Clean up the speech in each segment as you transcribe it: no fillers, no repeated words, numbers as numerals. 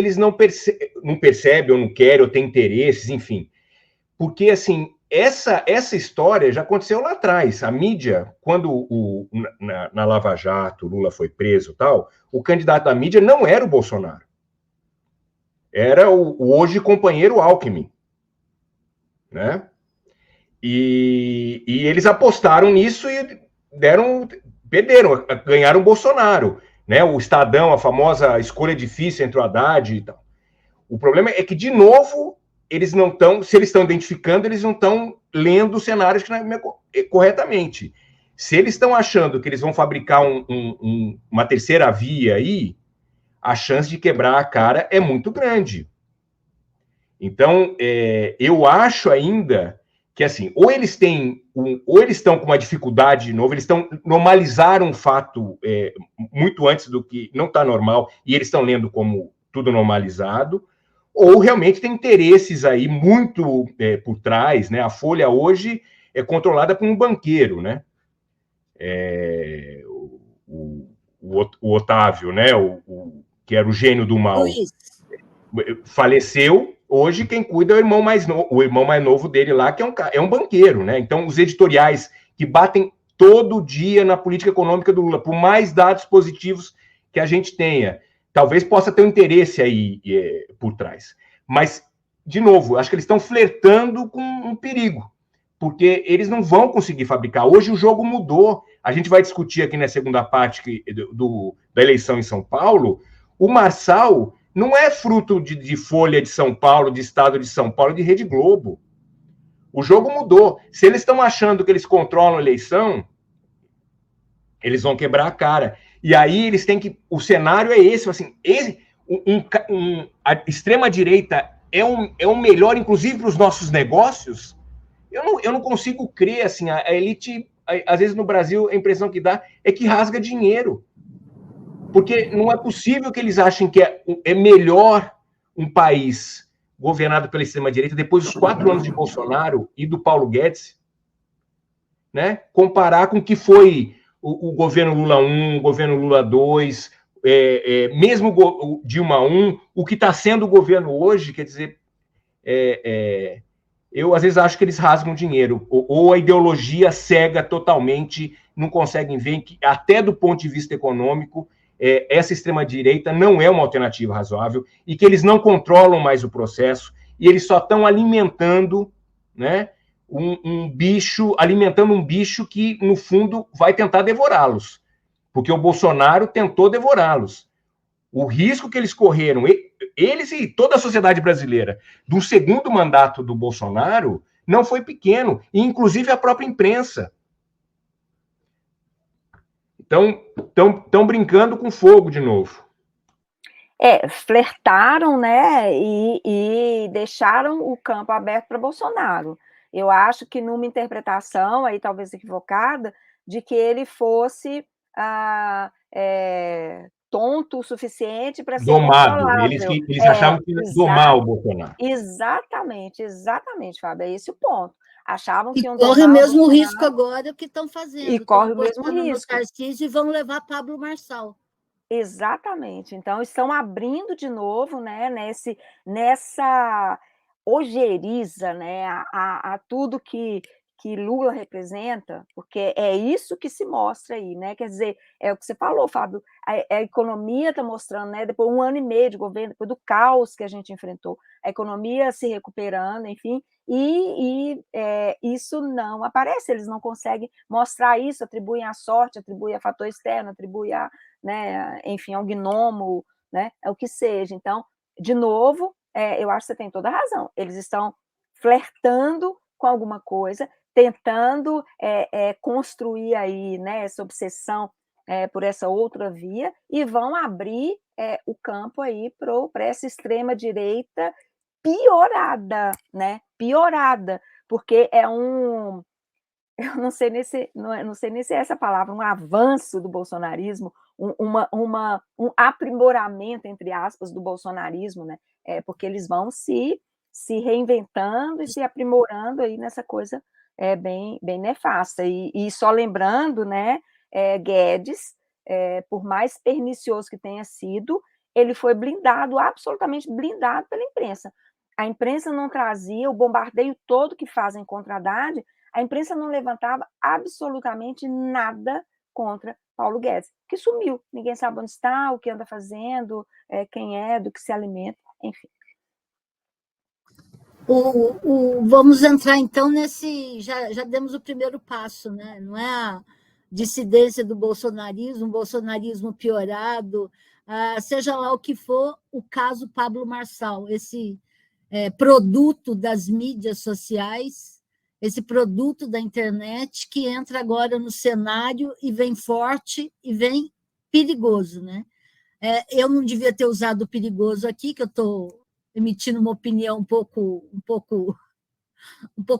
eles não percebem, ou não querem, ou têm interesses, enfim. Porque, assim, essa história já aconteceu lá atrás. A mídia, quando na Lava Jato, Lula foi preso e tal, o candidato da mídia não era o Bolsonaro. Era o hoje companheiro Alckmin. Né? E eles apostaram nisso e perderam, ganharam o Bolsonaro. Né? O Estadão, a famosa escolha difícil entre o Haddad e tal. O problema é que, de novo, eles não estão, se eles estão identificando, eles não estão lendo os cenários corretamente. Se eles estão achando que eles vão fabricar uma terceira via aí, a chance de quebrar a cara é muito grande. Então, eu acho ainda que, assim, ou eles estão com uma dificuldade de novo, eles normalizaram um fato muito antes do que não está normal, e eles estão lendo como tudo normalizado, ou realmente tem interesses aí muito por trás, né? A Folha hoje é controlada por um banqueiro, né? O Otávio, né? Que era o gênio do mal, Luiz. Faleceu. Hoje quem cuida é o irmão mais novo dele lá, que é um banqueiro, né? Então, os editoriais que batem todo dia na política econômica do Lula, por mais dados positivos que a gente tenha, talvez possa ter um interesse aí por trás. Mas, de novo, acho que eles estão flertando com um perigo, porque eles não vão conseguir fabricar. Hoje o jogo mudou. A gente vai discutir aqui na segunda parte da eleição em São Paulo. O Marçal não é fruto de Folha de São Paulo, de Estado de São Paulo, de Rede Globo. O jogo mudou. Se eles estão achando que eles controlam a eleição, eles vão quebrar a cara. E aí eles têm que... O cenário é esse, assim, a extrema-direita é o melhor, inclusive, para os nossos negócios. Eu não consigo crer, assim, a elite, às vezes no Brasil, a impressão que dá é que rasga dinheiro. Porque não é possível que eles achem que é melhor um país governado pela extrema-direita depois dos 4 anos de Bolsonaro e do Paulo Guedes, né? Comparar com o que foi o governo Lula 1, o governo Lula 2, mesmo o Dilma 1, o que está sendo o governo hoje, quer dizer, eu às vezes acho que eles rasgam dinheiro, ou a ideologia cega totalmente, não conseguem ver que, até do ponto de vista econômico, essa extrema-direita não é uma alternativa razoável e que eles não controlam mais o processo e eles só estão alimentando, né, alimentando um bicho que, no fundo, vai tentar devorá-los, porque o Bolsonaro tentou devorá-los. O risco que eles correram, eles e toda a sociedade brasileira, do segundo mandato do Bolsonaro, não foi pequeno, e inclusive a própria imprensa. Estão brincando com fogo de novo. Flertaram, né, e deixaram o campo aberto para Bolsonaro. Eu acho que numa interpretação, aí talvez equivocada, de que ele fosse tonto o suficiente para ser domado. controlável. Eles achavam que ia domar o Bolsonaro. Exatamente, Fábio, é esse o ponto. Achavam que iam corre o mesmo risco agora que estão fazendo. E corre o mesmo risco. E vão levar Pablo Marçal. Exatamente. Então, estão abrindo de novo, né, nessa ojeriza, né, a tudo que Lula representa, porque é isso que se mostra aí, né? Quer dizer, é o que você falou, Fábio, a economia está mostrando, né, depois de 1 ano e meio de governo, depois do caos que a gente enfrentou, a economia se recuperando, enfim, isso não aparece, eles não conseguem mostrar isso, atribuem à sorte, atribuem a fator externo, atribuem a, né, enfim, ao gnomo, né, é o que seja. Então, de novo, eu acho que você tem toda a razão, eles estão flertando com alguma coisa, tentando construir aí, né, essa obsessão por essa outra via, e vão abrir o campo aí para essa extrema-direita piorada, né? Piorada, porque eu não sei nem se é essa palavra, um avanço do bolsonarismo, um aprimoramento, entre aspas, do bolsonarismo, né? Porque eles vão se reinventando e se aprimorando aí nessa coisa bem nefasta. E só lembrando, né, Guedes, por mais pernicioso que tenha sido, ele foi blindado, absolutamente blindado pela imprensa. A imprensa não trazia o bombardeio todo que fazem contra Haddad, a imprensa não levantava absolutamente nada contra Paulo Guedes, que sumiu. Ninguém sabe onde está, o que anda fazendo, quem é, do que se alimenta, enfim. Vamos entrar, então, nesse... Já demos o primeiro passo, né? Não é a dissidência do bolsonarismo, um bolsonarismo piorado, seja lá o que for, o caso Pablo Marçal, esse produto das mídias sociais, esse produto da internet que entra agora no cenário e vem forte e vem perigoso, né? Eu não devia ter usado o perigoso aqui, que eu estou emitindo uma opinião um pouco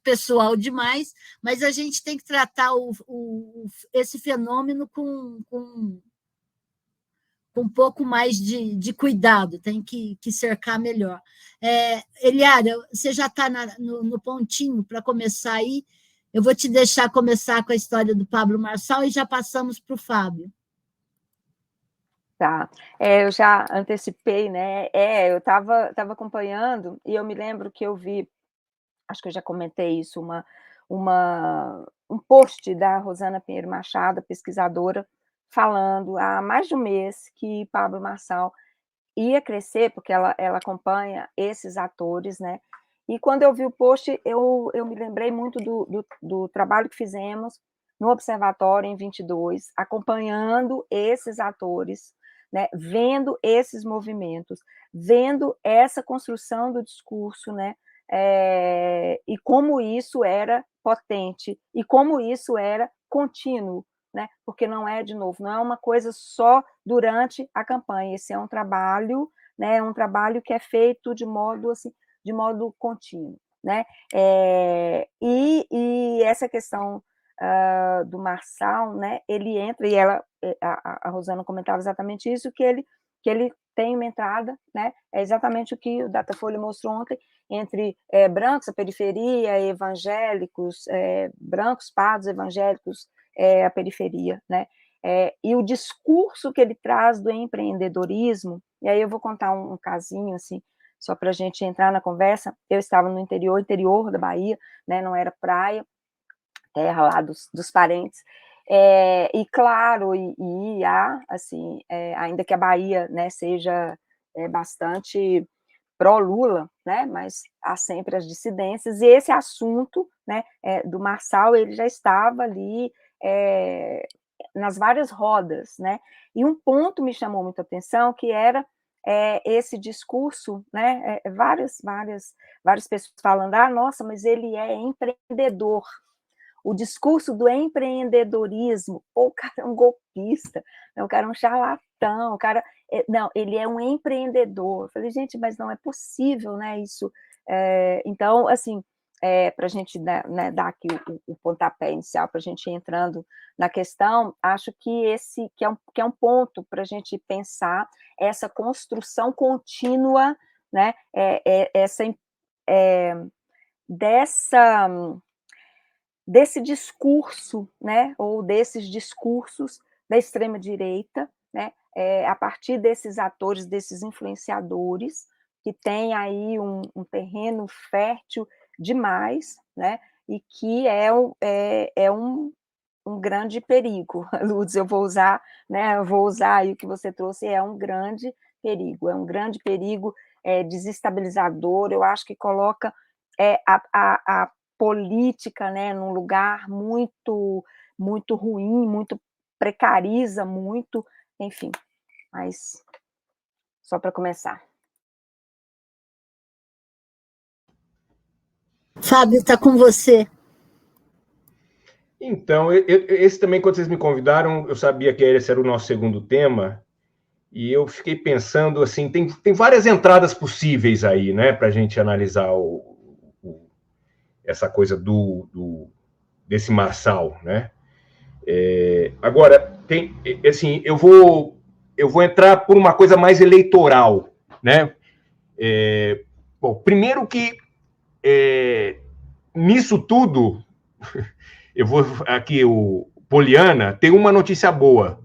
pessoal demais, mas a gente tem que tratar esse fenômeno com um pouco mais de cuidado, tem que cercar melhor. Eliara, você já está no pontinho para começar aí, eu vou te deixar começar com a história do Pablo Marçal e já passamos para o Fábio. Tá, eu já antecipei, né? Eu estava acompanhando e eu me lembro que eu vi, acho que eu já comentei isso, um post da Rosana Pinheiro Machado, pesquisadora, falando há mais de um mês que Pablo Marçal ia crescer, porque ela acompanha esses atores, né? E quando eu vi o post, eu me lembrei muito do trabalho que fizemos no Observatório em 22, acompanhando esses atores, né? Vendo esses movimentos, vendo essa construção do discurso, né? E como isso era potente, e como isso era contínuo, né? Porque não é, de novo, não é uma coisa só durante a campanha, esse é um trabalho, né? Um trabalho que é feito de modo assim, de modo contínuo, né? E essa questão do Marçal, né? Ele entra, e a Rosana comentava exatamente isso, que ele tem uma entrada, né? É exatamente o que o Datafolha mostrou ontem, entre brancos, a periferia, evangélicos, brancos, pardos, evangélicos, a periferia, né? E o discurso que ele traz do empreendedorismo, e aí eu vou contar um casinho, assim, só para a gente entrar na conversa. Eu estava no interior da Bahia, né? Não era praia, terra lá dos parentes, e claro, e há, assim, ainda que a Bahia, né, seja bastante pró-Lula, né, mas há sempre as dissidências, e esse assunto, né, do Marçal, ele já estava ali nas várias rodas, né, e um ponto me chamou muita atenção, que era esse discurso, né, várias pessoas falando, nossa, mas ele é empreendedor, o discurso do empreendedorismo, o cara é um golpista, o cara é um charlatão, o cara... Não, ele é um empreendedor. Eu falei, gente, mas não é possível, né, isso. Então, assim, para a gente, né, dar aqui o pontapé inicial, para a gente ir entrando na questão, acho que que é um ponto para a gente pensar essa construção contínua, né, desse discurso, né, ou desses discursos da extrema-direita, né, a partir desses atores, desses influenciadores, que têm aí um terreno fértil demais, né, e que é um grande perigo. Lourdes, eu vou usar aí o que você trouxe, é um grande perigo desestabilizador, eu acho que coloca a política, né, num lugar muito ruim, muito precariza muito, enfim, mas só para começar. Fábio, está com você. Então, esse também, quando vocês me convidaram, eu sabia que esse era o nosso segundo tema, e eu fiquei pensando, assim, tem várias entradas possíveis aí, né, para a gente analisar essa coisa desse Marçal, né? Agora, assim, eu vou entrar por uma coisa mais eleitoral, né? Bom, primeiro que nisso tudo, eu vou aqui, o Poliana tem uma notícia boa,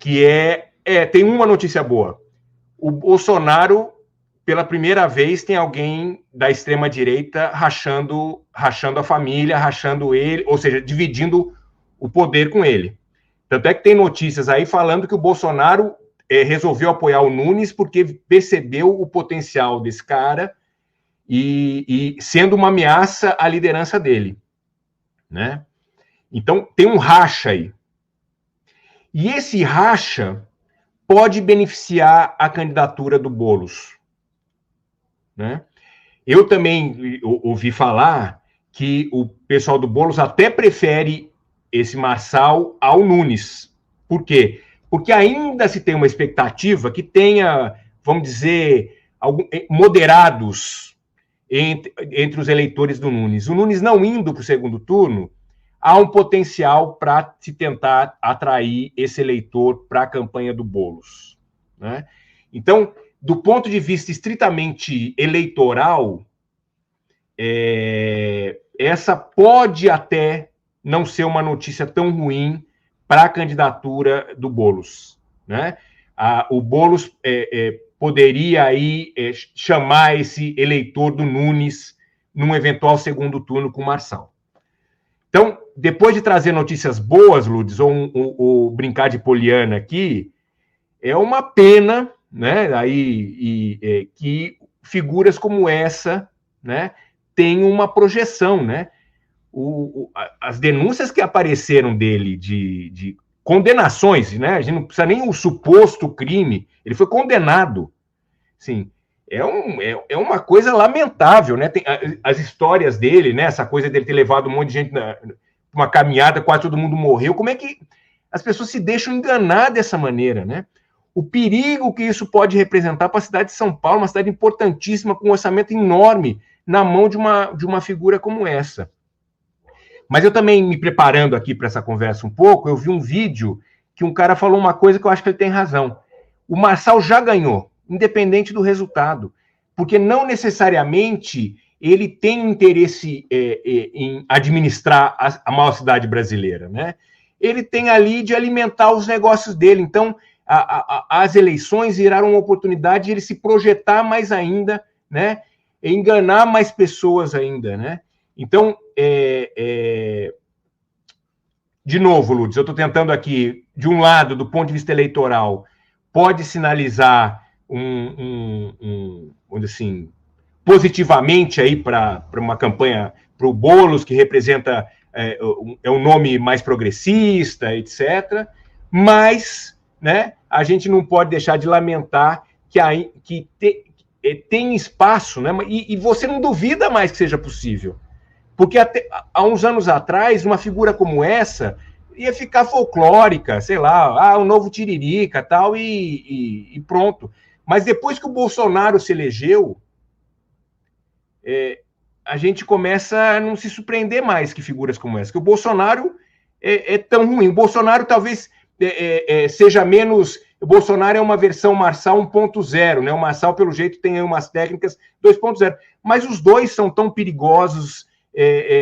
que é Tem uma notícia boa. O Bolsonaro, pela primeira vez, tem alguém da extrema-direita rachando a família, rachando ele, ou seja, dividindo o poder com ele. Tanto é que tem notícias aí falando que o Bolsonaro resolveu apoiar o Nunes porque percebeu o potencial desse cara e sendo uma ameaça à liderança dele, né? Então, tem um racha aí. E esse racha pode beneficiar a candidatura do Boulos, né? Eu também ouvi falar que o pessoal do Boulos até prefere esse Marçal ao Nunes. Por quê? Porque ainda se tem uma expectativa que tenha, vamos dizer, moderados entre os eleitores do Nunes. O Nunes não indo para o segundo turno, há um potencial para se tentar atrair esse eleitor para a campanha do Boulos, né? Então, do ponto de vista estritamente eleitoral, essa pode até não ser uma notícia tão ruim para a candidatura do Boulos, né? O Boulos poderia aí chamar esse eleitor do Nunes num eventual segundo turno com o Marçal. Então, depois de trazer notícias boas, Lourdes, ou brincar de poliana aqui, é uma pena, né, que figuras como essa, né, tenham uma projeção, né? As denúncias que apareceram dele de condenações, né? A gente não precisa nem o suposto crime, ele foi condenado. Sim, é uma coisa lamentável, né? Tem as histórias dele, né? Essa coisa dele ter levado um monte de gente uma caminhada, quase todo mundo morreu. Como é que as pessoas se deixam enganar dessa maneira, né? O perigo que isso pode representar para a cidade de São Paulo, uma cidade importantíssima, com um orçamento enorme, na mão de uma figura como essa. Mas eu também, me preparando aqui para essa conversa um pouco, eu vi um vídeo que um cara falou uma coisa que eu acho que ele tem razão. O Marçal já ganhou, independente do resultado, porque não necessariamente ele tem um interesse em administrar a maior cidade brasileira, né? Ele tem ali de alimentar os negócios dele. Então, as eleições viraram uma oportunidade de ele se projetar mais ainda, né? Enganar mais pessoas ainda, né? Então, de novo, Lourdes, eu estou tentando aqui, de um lado, do ponto de vista eleitoral, pode sinalizar vamos dizer assim, positivamente aí para uma campanha, para o Boulos, que representa um nome mais progressista, etc. Mas, né, a gente não pode deixar de lamentar que tem espaço, né? E você não duvida mais que seja possível. Porque há uns anos atrás, uma figura como essa ia ficar folclórica, sei lá, o novo Tiririca, tal, e pronto. Mas depois que o Bolsonaro se elegeu, a gente começa a não se surpreender mais que figuras como essa, que o Bolsonaro é tão ruim. O Bolsonaro talvez seja menos... O Bolsonaro é uma versão Marçal 1.0, né? O Marçal, pelo jeito, tem umas técnicas 2.0. Mas os dois são tão perigosos,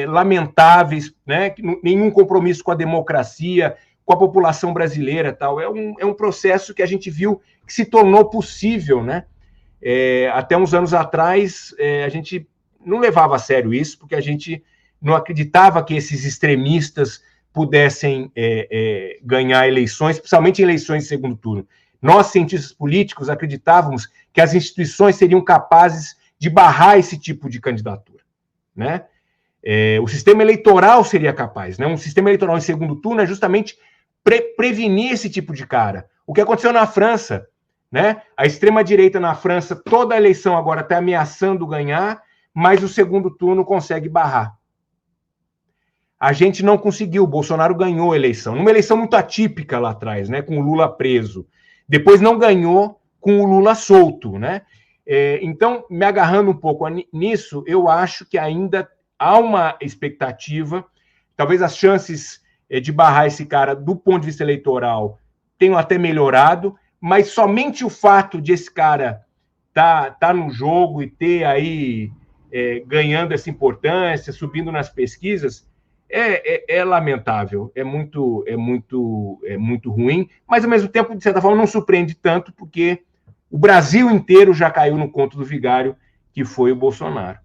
lamentáveis, né? Nenhum compromisso com a democracia, com a população brasileira, tal. É um processo que a gente viu que se tornou possível, né? Até uns anos atrás, a gente não levava a sério isso, porque a gente não acreditava que esses extremistas pudessem ganhar eleições, principalmente em eleições de segundo turno. Nós, cientistas políticos, acreditávamos que as instituições seriam capazes de barrar esse tipo de candidatura, né? O sistema eleitoral seria capaz, né? Um sistema eleitoral em segundo turno é justamente prevenir esse tipo de cara. O que aconteceu na França, né? A extrema-direita na França, toda a eleição agora está ameaçando ganhar, mas o segundo turno consegue barrar. A gente não conseguiu, o Bolsonaro ganhou a eleição, numa eleição muito atípica lá atrás, né? Com o Lula preso. Depois não ganhou com o Lula solto, né? Então, me agarrando um pouco nisso, eu acho que ainda há uma expectativa, talvez as chances de barrar esse cara do ponto de vista eleitoral tenham até melhorado, mas somente o fato de esse cara tá no jogo e ter aí ganhando essa importância, subindo nas pesquisas, é lamentável, é muito ruim, mas ao mesmo tempo, de certa forma, não surpreende tanto, porque o Brasil inteiro já caiu no conto do vigário, que foi o Bolsonaro.